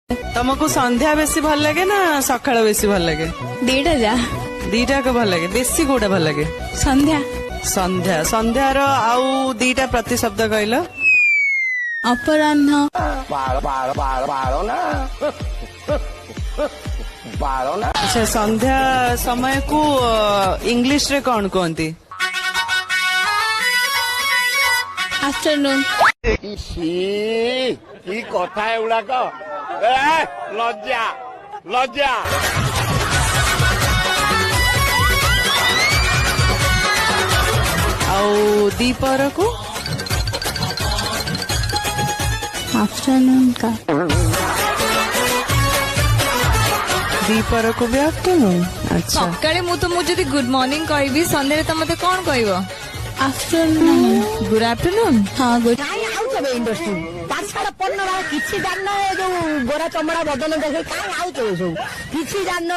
तुमको संध्या बेसी भल लगे ना सकाळ बेसी भल लगे? दीटा जा दीटा को भल लगे बेसी कोटा भल लगे? संध्या संध्या संध्यार आउ दीटा प्रतिशब्द कहल? अपराह्न अच्छा संध्या समय को इंग्लिश रे कौन कहती? आफ्टरनून की कथा एगुड़ाक लज्जा लज्जा आउ दीपर को? आफ्टरनून का दीपर को भी आफ्टरनून? अच्छा सकाळे मु तुमको जदि गुड मॉर्निंग कहबी संध्या तो मते कौन कहब? Afternoon good afternoon. हाँ गुड इंडस्ट्री पाठशाला पढ़ना किसी जान जो गोरा चमड़ा बदन देखे कहीं आउ सब किसी जान